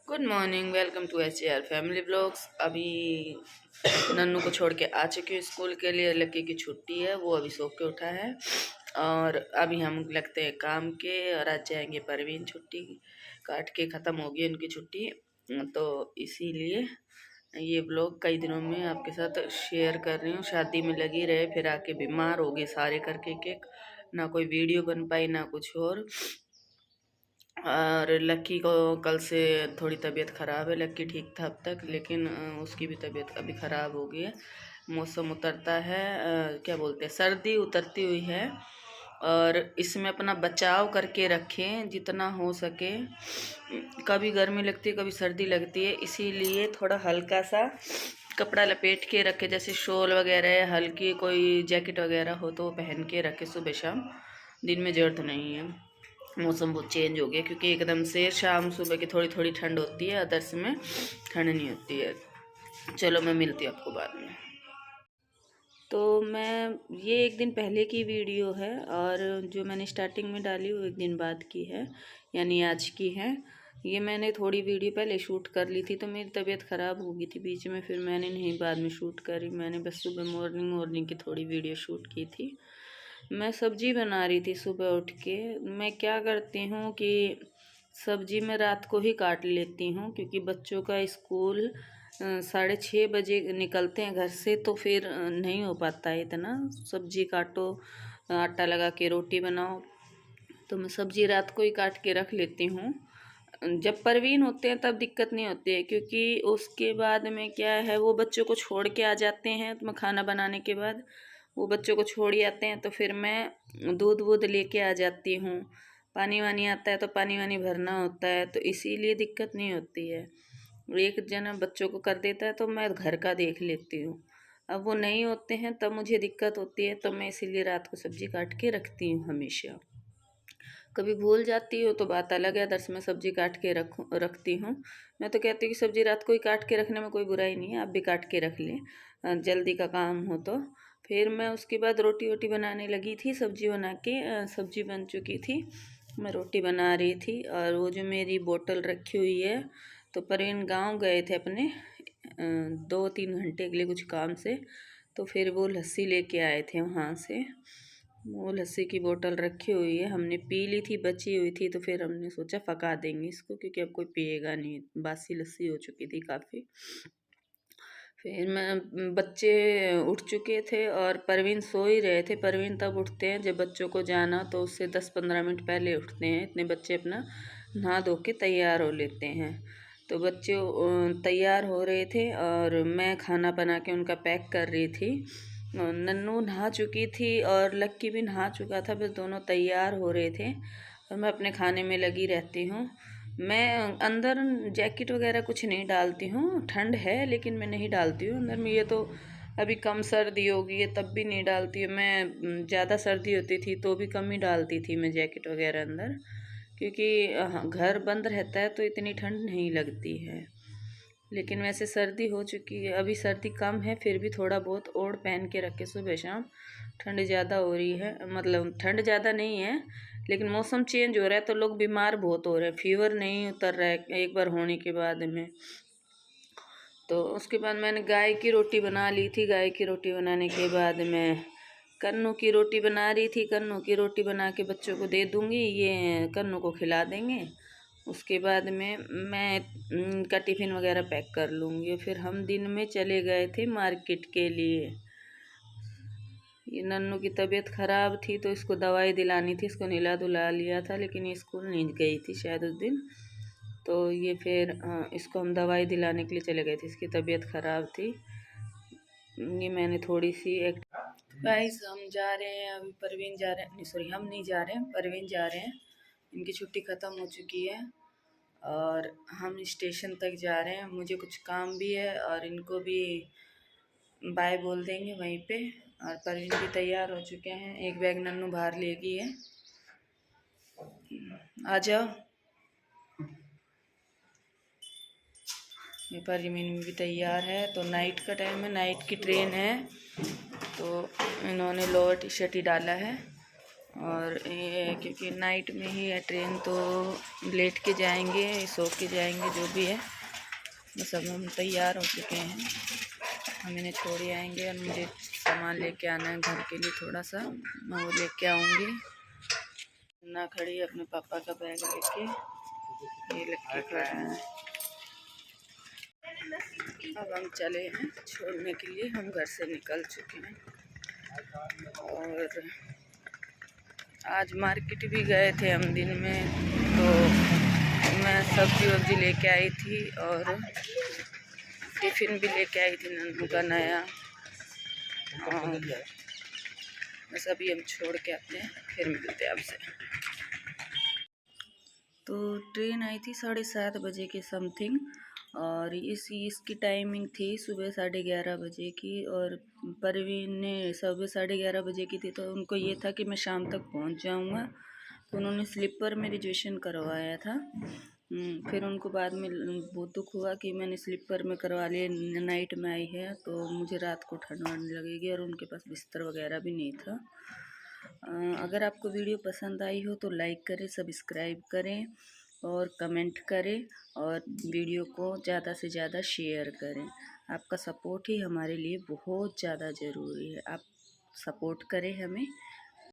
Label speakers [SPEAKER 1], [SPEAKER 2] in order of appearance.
[SPEAKER 1] Good morning, welcome to SJR family blogs. अभी नन्नू को छोड़ के आ चुकी हूँ स्कूल के लिए। लक्की की छुट्टी है, वो अभी सो के उठा है और अभी हम लगते हैं काम के। और आज जाएंगे परवीन, छुट्टी काट के ख़त्म होगी उनकी छुट्टी, तो इसीलिए ये ब्लॉग कई दिनों में आपके साथ शेयर कर रही हूँ। शादी में लगी रहे, फिर आके बीमार हो गए सारे करके केक, ना कोई वीडियो बन पाई ना कुछ और लक्की को कल से थोड़ी तबीयत ख़राब है। लक्की ठीक था अब तक, लेकिन उसकी भी तबीयत अभी ख़राब हो गई है। मौसम उतरता है, क्या बोलते हैं, सर्दी उतरती हुई है और इसमें अपना बचाव करके रखें जितना हो सके। कभी गर्मी लगती है, कभी सर्दी लगती है, इसीलिए थोड़ा हल्का सा कपड़ा लपेट के रखे, जैसे शॉल वगैरह, हल्की कोई जैकेट वगैरह हो तो वो पहन के रखे सुबह शाम। दिन में ज़रूरत नहीं है, मौसम बहुत चेंज हो गया क्योंकि एकदम से शाम सुबह की थोड़ी थोड़ी ठंड होती है, अदर्स में ठंड नहीं होती है। चलो मैं मिलती हूँ आपको बाद में। तो मैं ये एक दिन पहले की वीडियो है और जो मैंने स्टार्टिंग में डाली वो एक दिन बाद की है, यानी आज की है। ये मैंने थोड़ी वीडियो पहले शूट कर ली थी, तो मेरी तबीयत ख़राब हो गई थी बीच में, फिर मैंने नहीं बाद में शूट करी। मैंने बस सुबह मॉर्निंग की थोड़ी वीडियो शूट की थी। मैं सब्जी बना रही थी सुबह उठ के। मैं क्या करती हूँ कि सब्जी मैं रात को ही काट लेती हूँ, क्योंकि बच्चों का स्कूल 6:30 बजे निकलते हैं घर से, तो फिर नहीं हो पाता है इतना। सब्जी काटो, आटा लगा के रोटी बनाओ, तो मैं सब्जी रात को ही काट के रख लेती हूँ। जब परवीन होते हैं तब दिक्कत नहीं होती है, क्योंकि उसके बाद में क्या है, वो बच्चों को छोड़ के आ जाते हैं। तो मैं खाना बनाने के बाद वो बच्चों को छोड़ ही आते हैं, तो फिर मैं दूध वूध लेके आ जाती हूँ। पानी वानी आता है तो पानी वानी भरना होता है, तो इसीलिए दिक्कत नहीं होती है। एक जना बच्चों को कर देता है तो मैं घर का देख लेती हूँ। अब वो नहीं होते हैं तब मुझे दिक्कत होती है, तो मैं इसीलिए रात को सब्जी काट के रखती हूँ हमेशा। कभी भूल जाती हो तो बात अलग है, दरअसल मैं सब्जी काट के रखती हूँ। मैं तो कहती हूँ कि सब्जी रात को ही काट के रखने में कोई बुराई नहीं है, आप भी काट के रख लें जल्दी का काम हो तो। फिर मैं उसके बाद रोटी वोटी बनाने लगी थी। सब्जी बना के सब्जी बन चुकी थी, मैं रोटी बना रही थी। और वो जो मेरी बोतल रखी हुई है, तो परवीन गाँव गए थे अपने 2-3 घंटे के लिए कुछ काम से, तो फिर वो लस्सी लेके आए थे वहाँ से। वो लस्सी की बोतल रखी हुई है, हमने पी ली थी, बची हुई थी, तो फिर हमने सोचा पका देंगे इसको, क्योंकि अब कोई पिएगा नहीं, बासी लस्सी हो चुकी थी काफ़ी। फिर मैं बच्चे उठ चुके थे और परवीन सो ही रहे थे। परवीन तब उठते हैं जब बच्चों को जाना, तो उससे 10-15 मिनट पहले उठते हैं। इतने बच्चे अपना नहा धो के तैयार हो लेते हैं। तो बच्चे तैयार हो रहे थे और मैं खाना बना के उनका पैक कर रही थी। नन्नू नहा चुकी थी और लक्की भी नहा चुका था, बस दोनों तैयार हो रहे थे और मैं अपने खाने में लगी रहती हूँ। मैं अंदर जैकेट वगैरह कुछ नहीं डालती हूँ, ठंड है लेकिन मैं नहीं डालती हूँ अंदर में। ये तो अभी कम सर्दी होगी है तब भी नहीं डालती हूँ मैं। ज़्यादा सर्दी होती थी तो भी कम ही डालती थी मैं जैकेट वगैरह अंदर, क्योंकि घर बंद रहता है तो इतनी ठंड नहीं लगती है। लेकिन वैसे सर्दी हो चुकी है, अभी सर्दी कम है, फिर भी थोड़ा बहुत ओढ़ पहन के रखे सुबह शाम। ठंड ज़्यादा हो रही है, मतलब ठंड ज़्यादा नहीं है, लेकिन मौसम चेंज हो रहा है तो लोग बीमार बहुत हो रहे हैं। फीवर नहीं उतर रहा है एक बार होने के बाद में। तो उसके बाद मैंने गाय की रोटी बना ली थी। गाय की रोटी बनाने के बाद मैं कन्नू की रोटी बना रही थी। कन्नू की रोटी बना के बच्चों को दे दूँगी, ये कन्नू को खिला देंगे। उसके बाद में मैं इनका टिफ़िन वगैरह पैक कर लूँगी। फिर हम दिन में चले गए थे मार्केट के लिए। ये नन्नू की तबीयत ख़राब थी तो इसको दवाई दिलानी थी, इसको नहला धुला लिया था, लेकिन ये स्कूल नहीं गई थी शायद उस दिन। तो ये फिर इसको हम दवाई दिलाने के लिए चले गए थे, इसकी तबीयत ख़राब थी। ये मैंने थोड़ी सी एक गाइस हम जा रहे हैं अभी, परवीन जा रहे हैं, नहीं सॉरी हम नहीं जा रहे हैं, परवीन जा रहे हैं। इनकी छुट्टी ख़त्म हो चुकी है और हम स्टेशन तक जा रहे हैं। मुझे कुछ काम भी है और इनको भी बाय बोल देंगे वहीं पे। और परवीन भी तैयार हो चुके हैं, एक बैग नन्नू बाहर ले गई है। आ जाओ। ये परवीन भी तैयार है। तो नाइट का टाइम है, नाइट की ट्रेन है, तो इन्होंने लोअर टी शर्ट ही डाला है और ये क्योंकि नाइट में ही है ट्रेन, तो लेट के जाएंगे, सो के जाएंगे, जो भी है। बस अब हम तैयार हो चुके हैं, हम इन्हें छोड़ आएंगे और मुझे सामान लेके आना है घर के लिए थोड़ा सा, मैं वो लेके आऊँगी। ना खड़ी अपने पापा का बैग लेके, ये लेके खड़ा है। अब हम चले हैं छोड़ने के लिए, हम घर से निकल चुके हैं। और आज मार्केट भी गए थे हम दिन में, तो मैं सब्जी वब्जी लेके आई थी और टिफ़िन भी लेके आई थी नन्नू का नया। और बस अभी हम छोड़ के आते हैं, फिर मिलते हैं आपसे। तो ट्रेन आई थी 7:30 बजे के समथिंग, और इसकी टाइमिंग थी सुबह 11:30 बजे की। और परवीन ने सुबह 11:30 बजे की थी, तो उनको ये था कि मैं शाम तक पहुंच जाऊंगा, तो उन्होंने स्लीपर में रिजर्वेशन करवाया था। फिर उनको बाद में बहुत दुख हुआ कि मैंने स्लीपर में करवा लिया, नाइट में आई है तो मुझे रात को ठंड लगेगी, और उनके पास बिस्तर वगैरह भी नहीं था। अगर आपको वीडियो पसंद आई हो तो लाइक करें, सब्सक्राइब करें और कमेंट करें, और वीडियो को ज़्यादा से ज़्यादा शेयर करें। आपका सपोर्ट ही हमारे लिए बहुत ज़्यादा ज़रूरी है, आप सपोर्ट करें हमें।